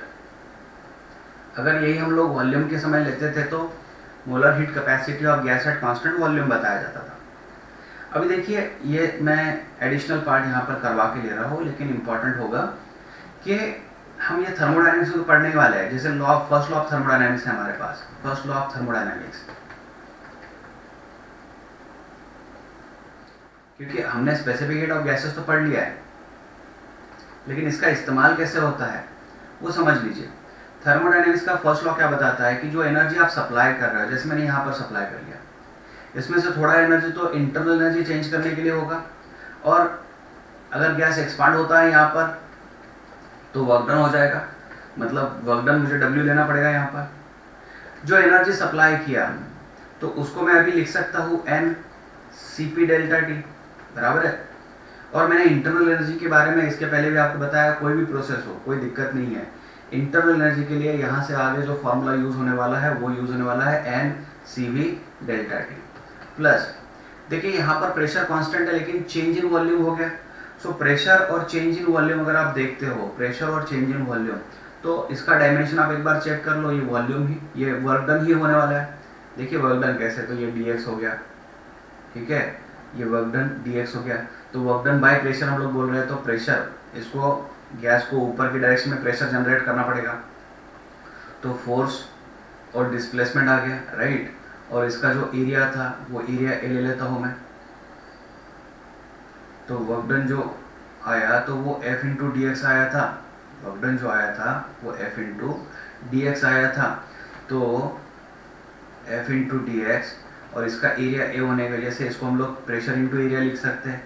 अगर यही हम लोग वॉल्यूम के समय लेते थे तो molar heat capacity of gas at constant volume बताया जाता था। अभी देखिए ये मैं एडिशनल पार्ट यहाँ पर करवा के ले रहा हूँ, लेकिन इंपॉर्टेंट होगा कि हम ये थर्मोडायनेमिक्स को पढ़ने वाले हैं। जैसे law of first law of thermodynamics है हमारे पास, फर्स्ट लॉ ऑफ थर्मोडायनेमिक्स, क्योंकि हमने स्पेसिफिक हीट ऑफ गैसेस तो पढ़ लिया है, लेकिन इसका इस्तेमाल कैसे होता है वो समझ लीजिए। थर्मोडायनेमिक्स का फर्स्ट लॉ क्या बताता है कि जो एनर्जी आप सप्लाई कर रहे हो, जैसे मैंने यहाँ पर सप्लाई कर लिया, इसमें से थोड़ा एनर्जी तो इंटरनल एनर्जी चेंज करने के लिए होगा, और अगर गैस एक्सपांड होता है यहाँ पर तो वर्क डन हो जाएगा, मतलब वर्क डन मुझे W लेना पड़ेगा यहाँ पर। जो एनर्जी सप्लाई किया तो उसको मैं अभी लिख सकता हूँ N Cp डेल्टा टी बराबर है। और मैंने इंटरनल एनर्जी के बारे में इसके पहले भी आपको बताया, कोई भी प्रोसेस हो कोई दिक्कत नहीं है, इंटरनल एनर्जी के लिए यहाँ से आगे जो फॉर्मूला यूज होने वाला है वो यूज होने वाला है N Cv delta T plus, देखिए यहाँ पर प्रेशर कांस्टेंट है लेकिन चेंज इन वॉल्यूम हो गया। सो प्रेशर और चेंज इन वॉल्यूम अगर आप देखते हो, प्रेशर और चेंज इन वॉल्यूम, तो इसका डायमेंशन आप एक बार चेक कर लो, ये वॉल्यूम ही, ये वर्क डन ही होने वाला है। देखिए वर्क डन कैसे, तो ये dx हो गया, ठीक है, ये वर्क डन dx हो गया। तो वर्क डन बाय प्रेशर हम लोग बोल रहे हैं, तो प्रेशर, इसको गैस को ऊपर की डायरेक्शन में प्रेशर जनरेट करना पड़ेगा, तो फोर्स और डिस्प्लेसमेंट आ गया, राइट। और इसका जो एरिया था वो एरिया ए ले लेता हूँ मैं, तो वर्क डन जो आया तो वो F इंटू डी एक्स आया था, वर्क डन जो आया था वो F इंटू डी एक्स आया था, तो F इंटू डी एक्स, और इसका एरिया ए होने की वजह से इसको हम लोग प्रेशर इंटू एरिया लिख सकते हैं।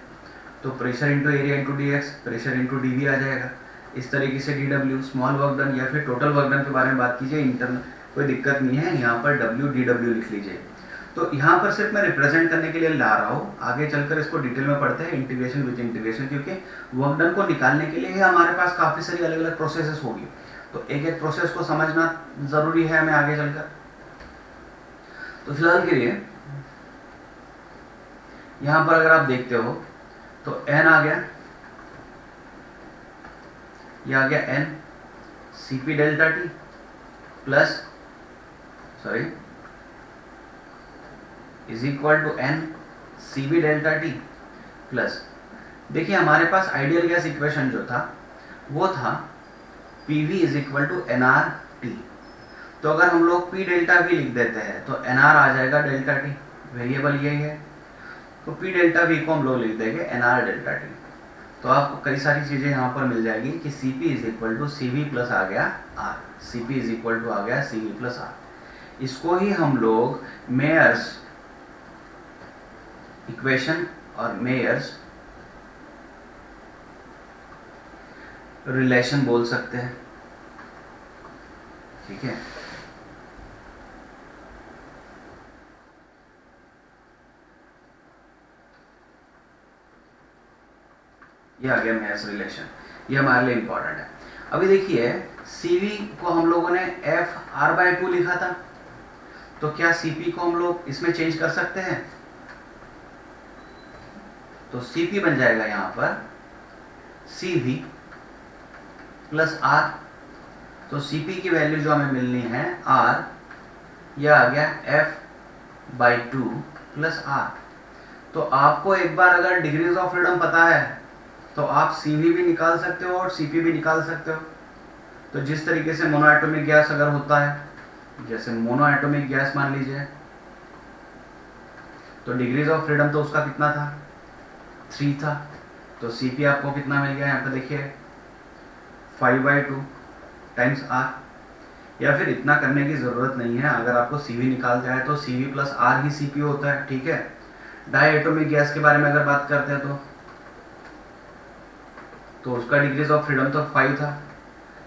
तो pressure into area into d x, pressure into d V आ जाएगा। इस तरीके से DW स्मॉल वर्क डन या फिर टोटल वर्क डन के बारे में बात कीजिए, इंटरनल कोई दिक्कत नहीं है, यहाँ पर DW लिख लीजिए। तो यहाँ पर सिर्फ मैं रिप्रेजेंट करने के लिए ला रहा हूँ, आगे चलकर इसको डिटेल में पढ़ते हैं इंटीग्रेशन विद इंटीग्रेशन, क्योंकि वर्क डन को निकालने के लिए हमारे पास काफ़ी सारी अलग अलग प्रोसेसेस होगी, तो एक एक प्रोसेस को समझना ज़रूरी है हमें आगे चलकर। तो फिलहाल के लिए यहाँ पर अगर आप देखते हो तो N आ गया, यह आ गया N Cp delta T plus, sorry, is equal to N Cv delta T plus, देखिए हमारे पास आइडियल गैस इक्वेशन जो था वो था PV is equal to nRT। तो अगर हम लोग P डेल्टा V लिख देते हैं तो nR आ जाएगा डेल्टा टी, वेरिएबल यही है। तो पी डेल्टा वी को हम लोग लिख देंगे एन आर डेल्टा टी। तो आपको कई सारी चीज़ें यहाँ पर मिल जाएगी कि C P is equal to C V plus आ गया R, C P is equal to आ गया सी वी प्लस आर। इसको ही हम लोग मेयर्स इक्वेशन और मेयर्स रिलेशन बोल सकते हैं, ठीक है। ये आ गया मेयर्स रिलेशन, ये हमारे लिए इंपॉर्टेंट है। अभी देखिए CV को हम लोगों ने FR/2 लिखा था, तो क्या CP को हम लोग इसमें चेंज कर सकते हैं? तो CP बन जाएगा यहाँ पर CV प्लस R। तो CP की वैल्यू जो हमें मिलनी है R, यह आ गया F/2 प्लस R। तो आपको एक बार अगर डिग्रीज ऑफ फ्रीडम पता है तो आप CV भी निकाल सकते हो और CP भी निकाल सकते हो। तो जिस तरीके से मोनोएटॉमिक गैस अगर होता है, जैसे मोनोएटॉमिक गैस मान लीजिए, तो डिग्रीज ऑफ फ्रीडम तो उसका कितना था, 3 था। तो CP आपको कितना मिल गया यहाँ पे देखिए 5/2 टाइम्स R। या फिर इतना करने की ज़रूरत नहीं है, अगर आपको CV निकालना है तो CV प्लस R ही CP होता है, ठीक है। डाई एटॉमिक गैस के बारे में अगर बात करते हैं तो उसका डिग्रीज ऑफ फ्रीडम तो 5 था,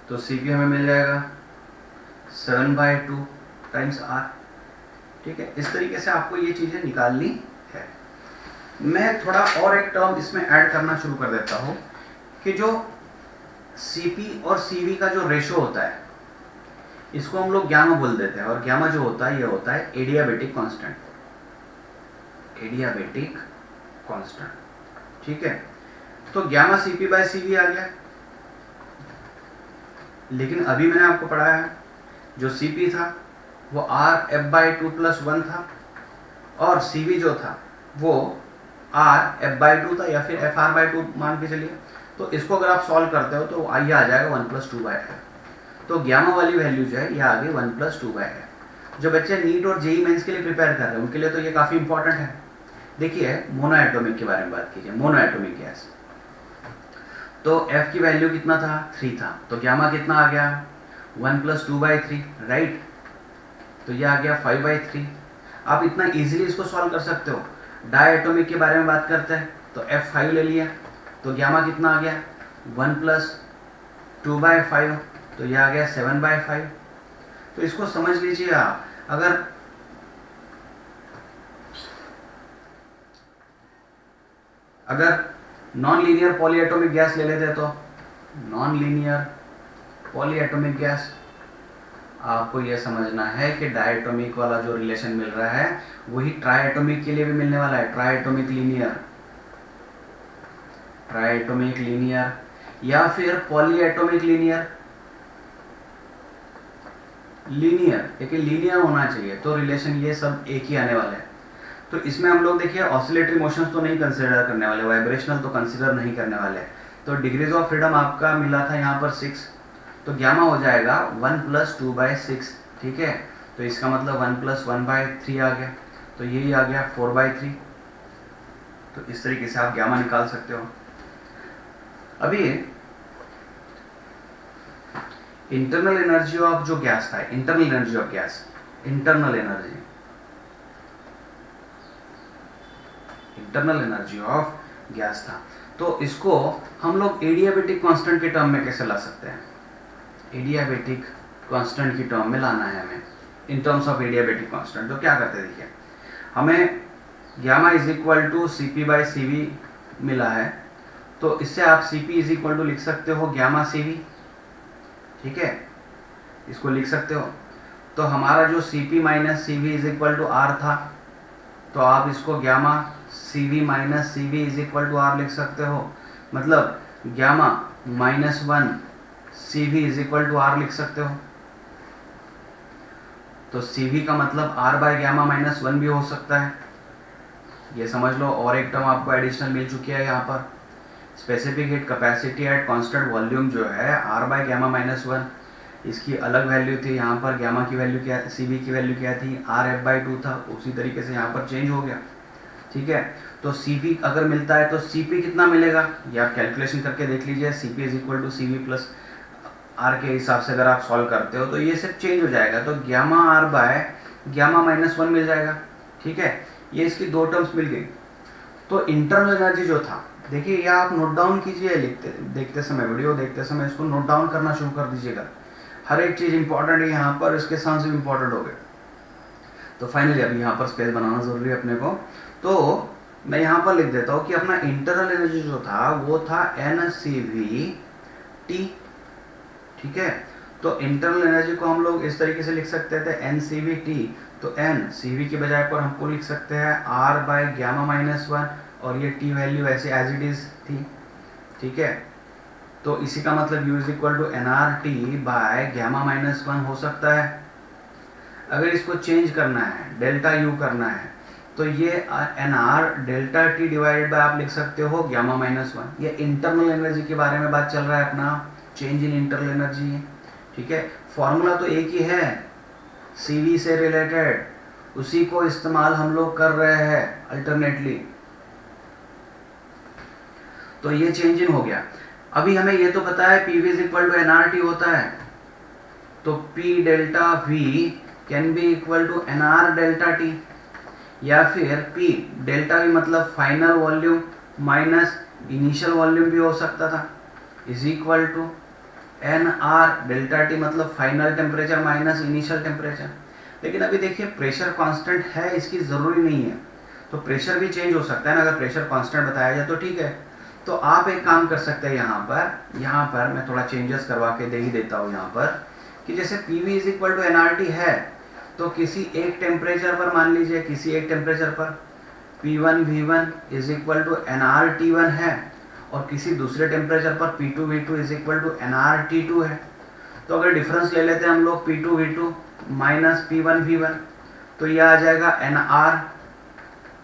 तो CP हमें मिल जाएगा 7/2 टाइम्स R, ठीक है। इस तरीके से आपको ये चीज़ें निकालनी है। मैं थोड़ा और एक टर्म इसमें ऐड करना शुरू कर देता हूँ कि जो CP और CV का जो रेशो होता है, इसको हम लोग गामा बोल देते हैं। और गामा जो होता है, ये होता है एडियाबेटिक कांस्टेंट, एडियाबेटिक कांस्टेंट, ठीक है। तो गामा CP/CV आ गया। लेकिन अभी मैंने आपको पढ़ाया है जो CP था वो RF/2 प्लस 1 था, और CV जो था वो RF/2 था या फिर FR/2 मान के चलिए। तो इसको अगर आप सॉल्व करते हो तो ये आ जाएगा 1 + 2/f। तो गामा वाली वैल्यू जो है ये आ गई 1 + 2/f। जो बच्चे नीट और जेईई मेंस के लिए प्रिपेयर कर रहे हैं उनके लिए तो ये काफ़ी इंपॉर्टेंट है। देखिए मोनोएटॉमिक के बारे में बात कीजिए, मोनोएटॉमिक गैस, तो F की वैल्यू कितना था, 3 था। तो गामा कितना आ गया 1 + 2/3, राइट। तो ये आ गया 5/3। आप इतना इजीली इसको सॉल्व कर सकते हो। डाई एटॉमिक के बारे में बात करते हैं तो F5 ले लिया, तो गामा कितना आ गया 1 + 2/5, तो ये आ गया 7/5। तो इसको समझ लीजिए आप, अगर नॉन लीनियर पॉलीएटॉमिक गैस ले लेते तो नॉन लीनियर पॉलीएटॉमिक गैस, आपको यह समझना है कि डायटोमिक वाला जो रिलेशन मिल रहा है वही ट्राइएटॉमिक के लिए भी मिलने वाला है। ट्राइएटॉमिक लीनियर, ट्राइएटॉमिक लीनियर या फिर पॉलीएटॉमिक लीनियर। लीनियर, लेकिन लीनियर होना चाहिए, तो रिलेशन ये सब एक ही आने वाले हैं। तो इसमें हम लोग देखिए ऑसिलेटरी मोशंस तो नहीं कंसिडर करने वाले, वाइब्रेशनल तो कंसिडर नहीं करने वाले। तो डिग्रीज ऑफ फ्रीडम आपका मिला था यहाँ पर 6, तो गामा हो जाएगा 1 + 2/6, ठीक है। तो इसका मतलब 1 + 1/3 आ गया, तो यही आ गया 4/3। तो इस तरीके से आप गामा निकाल सकते हो। अभी इंटरनल एनर्जी ऑफ जो गैस था, internal energy of gas, internal energy of gas था, तो इसको हम लोग एडियाबेटिक कांस्टेंट के टर्म में कैसे ला सकते हैं। एडियाबेटिक कांस्टेंट की टर्म में लाना है हमें, in terms of adiabatic constant. तो क्या करते हैं, देखिए हमें गामा = CP/CV मिला है, तो इससे आप CP = लिख सकते हो गामा CV, ठीक है, इसको लिख सकते हो। तो हमारा जो CP - CV = R था, तो आप इसको गामा CV - CV = R लिख सकते हो। मतलब गामा -1 CV = R लिख सकते हो। तो CV का मतलब R/गामा -1 भी हो सकता है, ये समझ लो। और एक टर्म आपको एडिशनल मिल चुकी है यहाँ पर, specific heat capacity at constant volume जो है R/गामा -1, इसकी अलग वैल्यू थी। यहाँ पर गामा की वैल्यू क्या थी, CV की वैल्यू क्या थी, RF/2 था। उसी तरीके से यहाँ पर चेंज हो गया। ठीक है। तो Cp अगर मिलता है तो Cp कितना मिलेगा, या कैलकुलेशन करके देख लीजिए, Cp is equal to Cv plus R के हिसाब से अगर आप सॉल्व करते हो तो ये सब चेंज हो जाएगा, तो gamma R by gamma minus 1 मिल जाएगा। ठीक है, ये इसकी दो टर्म्स मिल गई। तो इंटरनल एनर्जी जो था, देखिए यह आप नोट डाउन कीजिए, लिखते देखते समय, वीडियो देखते समय इसको नोट डाउन करना शुरू कर दीजिएगा। हर एक चीज़ इंपॉर्टेंट है यहाँ पर, इसके साथ भी इंपॉर्टेंट हो गए। तो फाइनली अभी यहाँ पर स्पेस बनाना जरूरी है अपने को, तो मैं यहाँ पर लिख देता हूँ कि अपना इंटरनल एनर्जी जो था वो था NCV/T। ठीक है, तो इंटरनल एनर्जी को हम लोग इस तरीके से लिख सकते थे NCV/T, तो N CV के बजाय पर हमको लिख सकते हैं R बाय ग्यामा माइनस 1, और ये T वैल्यू ऐसे एज इट इज थी। ठीक है, तो इसी का मतलब U is equal to NRT by gamma minus 1 हो सकता है। अगर इसको चेंज करना है, डेल्टा U करना है, तो ये NR delta T divided by आप लिख सकते हो ग्यामा माइनस 1। ये इंटरनल एनर्जी के बारे में बात चल रहा है अपना, चेंज इन इंटरनल एनर्जी। ठीक है, फॉर्मूला तो एक ही है, CV से रिलेटेड, उसी को इस्तेमाल हम लोग कर रहे हैं अल्टरनेटली। तो ये चेंज इन हो गया। अभी हमें ये तो पता है PV is equal to NRT होता है, तो P delta V can be equal to NR delta T, या फिर P डेल्टा V मतलब final volume minus initial volume भी हो सकता था, is equal to NR delta T मतलब final temperature minus initial temperature. लेकिन अभी देखिए प्रेशर कांस्टेंट है, इसकी ज़रूरी नहीं है, तो प्रेशर भी चेंज हो सकता है ना, अगर प्रेशर कांस्टेंट बताया जाए तो ठीक है। तो आप एक काम कर सकते हैं, यहाँ पर मैं थोड़ा चेंजेस करवा के दे ही देता हूँ यहाँ पर, कि जैसे PV is equal to NRT है, तो किसी एक टेम्परेचर पर मान लीजिए, किसी एक टेम्परेचर पर P1 V1 is equal to NR T1 है, और किसी दूसरे टेम्परेचर पर P2 V2 is equal to NR T2 है। तो अगर डिफरेंस ले लेते हैं हम लोग P2 V2 minus P1 V1, तो ये आ जाएगा NR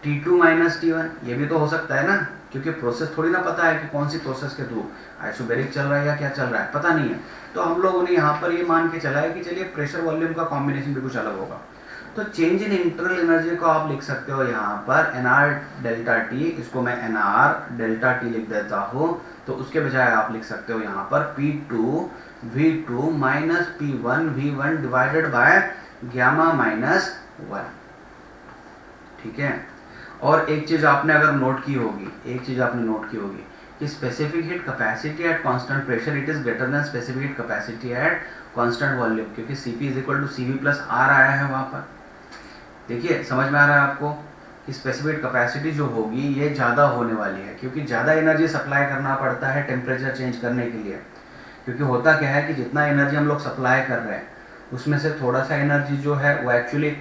T2 माइनस T1। ये भी तो हो सकता है ना, क्योंकि प्रोसेस थोड़ी ना पता है कि कौन सी प्रोसेस के थ्रू आइसोबैरिक चल रहा है या क्या चल रहा है, पता नहीं है। तो हम लोगों ने यहाँ पर ये मान के चला है कि चलिए प्रेशर वॉल्यूम का कॉम्बिनेशन भी कुछ अलग होगा। तो चेंज इन इंटरनल एनर्जी को आप लिख सकते हो यहाँ पर NR डेल्टा T, इसको मैं NR डेल्टा T लिख देता हूँ, तो उसके बजाय आप लिख सकते हो यहाँ पर P2 V2 minus P1 V1 divided by gamma minus 1। ठीक है, और एक चीज आपने अगर नोट की होगी, कि specific heat capacity at constant pressure it is greater than specific heat capacity at constant volume, क्योंकि Cp is equal to CV plus R आया है वहाँ पर। देखिए समझ में आ रहा है आपको कि स्पेसिफिक कैपेसिटी जो होगी ये ज़्यादा होने वाली है, क्योंकि ज़्यादा एनर्जी सप्लाई करना पड़ता है टेम्परेचर चेंज करने के लिए। क्योंकि होता क्या है कि जितना एनर्जी हम लोग सप्लाई कर रहे हैं उसमें से थोड़ा सा एनर्जी जो है वो एक्चुअली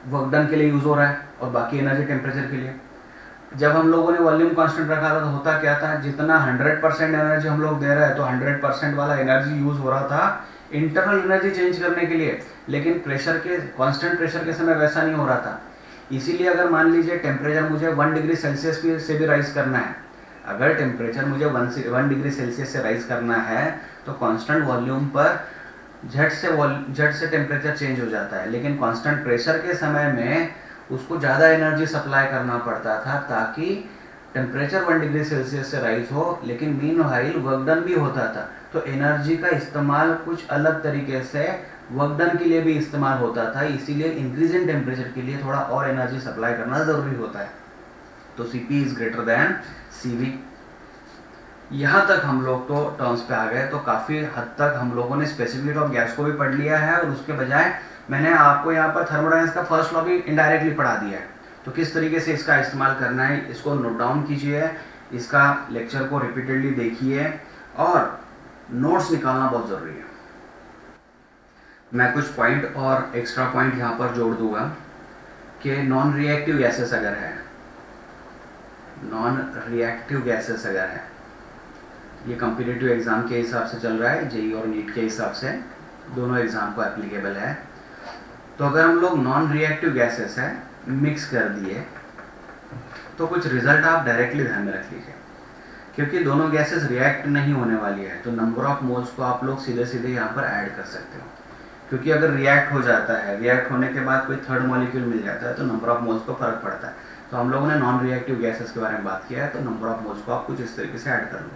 वर्क डन के लिए यूज़ हो रहा है, और बाकी एनर्जी टेम्परेचर के लिए। जब हम लोगों ने वॉल्यूम कांस्टेंट रखा था तो होता क्या था, जितना 100% एनर्जी हम लोग दे रहे हैं तो 100% वाला एनर्जी यूज़ हो रहा था इंटरनल एनर्जी चेंज करने के लिए, लेकिन प्रेशर के कांस्टेंट प्रेशर के समय वैसा नहीं हो रहा था। इसीलिए अगर मान लीजिए टेम्परेचर मुझे 1 डिग्री सेल्सियस से भी राइज करना है, अगर टेम्परेचर मुझे 1 डिग्री सेल्सियस से राइज करना है तो कांस्टेंट वॉल्यूम पर झट से टेम्परेचर चेंज हो जाता है, लेकिन कांस्टेंट प्रेशर के समय में उसको ज़्यादा एनर्जी सप्लाई करना पड़ता था ताकि टेम्परेचर 1 डिग्री सेल्सियस से राइज हो, लेकिन मीनवाइल वर्क डन भी होता था। तो एनर्जी का इस्तेमाल कुछ अलग तरीके से वर्क डन के लिए भी इस्तेमाल होता था, इसीलिए इंक्रीज इन टेम्परेचर के लिए थोड़ा और एनर्जी सप्लाई करना ज़रूरी होता है। तो Cp is greater then CV। यहाँ तक हम लोग तो टर्म्स पे आ गए, तो काफ़ी हद तक हम लोगों ने स्पेसिफिक हीट ऑफ गैस को भी पढ़ लिया है, और उसके बजाय मैंने आपको यहाँ पर थर्मोडायनामिक्स का फर्स्ट लॉ भी इनडायरेक्टली पढ़ा दिया है। तो किस तरीके से इसका इस्तेमाल करना है इसको नोट डाउन कीजिए, इसका लेक्चर को रिपीटेडली देखिए, और नोट्स निकालना बहुत ज़रूरी है। मैं कुछ पॉइंट और एक्स्ट्रा पॉइंट यहाँ पर जोड़ दूंगा कि नॉन रिएक्टिव गैसेस अगर है, ये कॉम्पिटिटिव एग्ज़ाम के हिसाब से चल रहा है, जेई और नीट के हिसाब से दोनों एग्ज़ाम को एप्लीकेबल है। तो अगर हम लोग नॉन रिएक्टिव गैसेस है मिक्स कर दिए तो कुछ रिजल्ट आप डायरेक्टली ध्यान में रख लीजिए, क्योंकि दोनों गैसेस रिएक्ट नहीं होने वाली है, तो नंबर ऑफ मोल्स को आप लोग सीधे सीधे यहाँ पर ऐड कर सकते हो। क्योंकि अगर रिएक्ट हो जाता है, रिएक्ट होने के बाद कोई थर्ड मॉलिक्यूल मिल जाता है तो नंबर ऑफ मोल्स को फर्क पड़ता है। तो तो हम लोगों ने नॉन रिएक्टिव गैसेस के बारे में बात किया है, तो नंबर ऑफ मोल्स को आप कुछ इस तरीके से ऐड कर लो।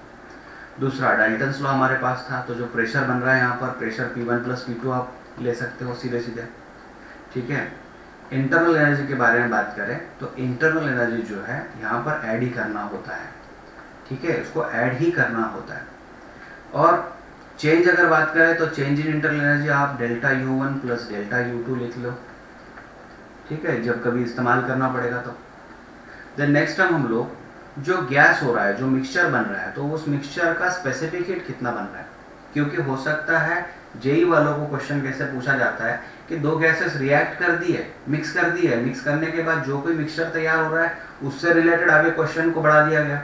दूसरा डाल्टन्स लॉ हमारे पास था, तो जो प्रेशर बन रहा है यहाँ पर प्रेशर P1 + P2 आप ले सकते हो सीधे सीधे, ठीक है। इंटरनल एनर्जी के बारे में बात करें तो इंटरनल एनर्जी जो है यहाँ पर ऐड ही करना होता है, ठीक है, इसको ऐड ही करना होता है। और चेंज अगर बात करें तो चेंज इन इंटरनल एनर्जी आप ΔU1 + ΔU2 लिख लो, ठीक है, जब कभी इस्तेमाल करना पड़ेगा तो। देन नेक्स्ट टाइम हम लोग जो गैस हो रहा है, जो मिक्सचर बन रहा है, तो उस मिक्सचर का स्पेसिफिक हीट कितना बन रहा है, क्योंकि हो सकता है जेई वालों को क्वेश्चन कैसे पूछा जाता है कि दो गैसेस रिएक्ट कर दी है, मिक्स कर दी है, मिक्स करने के बाद जो कोई मिक्सचर तैयार हो रहा है उससे रिलेटेड आगे क्वेश्चन को बढ़ा दिया गया,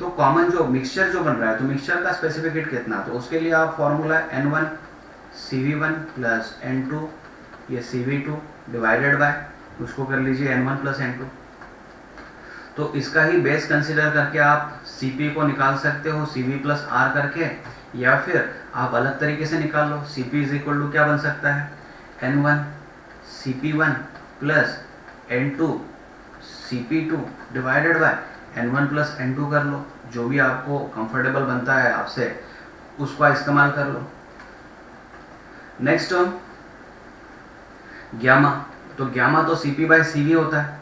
तो कॉमन जो मिक्सचर जो बन रहा है, तो मिक्सचर का स्पेसिफिक हीट कितना, तो उसके लिए आप फॉर्मूला N1 CV1 + N2 ये CV2 डिवाइडेड बाय उसको कर लीजिए N1 + N2। तो इसका ही बेस कंसीडर करके आप Cp को निकाल सकते हो Cv + R करके, या फिर आप अलग तरीके से निकाल लो। Cp = क्या बन सकता है, N1 Cp1 + N2 Cp2 divided by N1 + N2 कर लो, जो भी आपको कंफर्टेबल बनता है आपसे उसका इस्तेमाल कर लो। नेक्स्ट टर्म ग्यामा, तो ग्यामा तो Cp/Cv होता है,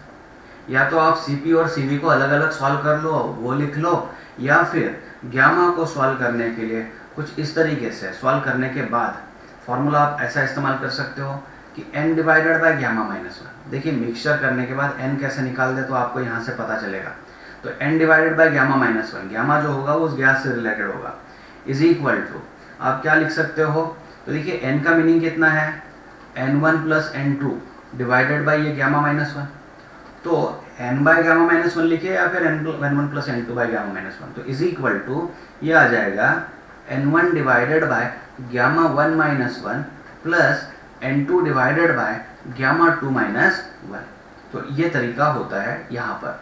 या तो आप Cp और Cv को अलग अलग सॉल्व कर लो, वो लिख लो, या फिर ग्यामा को सॉल्व करने के लिए कुछ इस तरीके से सॉल्व करने के बाद फॉर्मूला आप ऐसा इस्तेमाल कर सकते हो कि n/γ-1। देखिए मिक्सचर करने के बाद n कैसे निकाल दे तो आपको यहाँ से पता चलेगा, तो n/γ-1, ग्यामा जो होगा वो उस गैस से रिलेटेड होगा, इज इक्वल टू आप क्या लिख सकते हो, तो देखिए n का मीनिंग कितना है, N1 + N2 डिवाइडेड बाय ये γ-1, तो n/γ-1 लिखिए या फिर N1 + N2/γ-1, तो इज इक्वल टू ये आ जाएगा N1 divided by γ1-1 plus N2 divided by γ2-1। तो ये तरीका होता है यहाँ पर,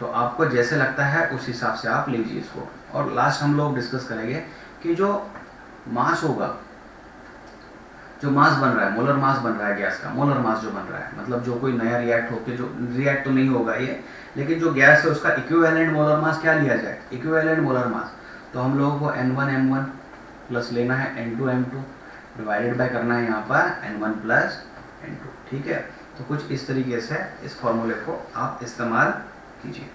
तो आपको जैसे लगता है उस हिसाब से आप लीजिए इसको। और लास्ट हम लोग डिस्कस करेंगे कि जो मास होगा, जो मास बन रहा है, मोलर मास बन रहा है गैस का, मोलर मास जो बन रहा है, मतलब जो कोई नया रिएक्ट होके, जो रिएक्ट तो नहीं होगा ये, लेकिन जो गैस है उसका इक्विवेलेंट मोलर मास क्या लिया जाए, इक्विवेलेंट मोलर मास, तो हम लोगों को N1 M1 प्लस लेना है N2 M2 डिवाइडेड बाय करना है यहाँ पर N1 + N2, ठीक है। तो कुछ इस तरीके से इस फॉर्मूले को आप इस्तेमाल कीजिए।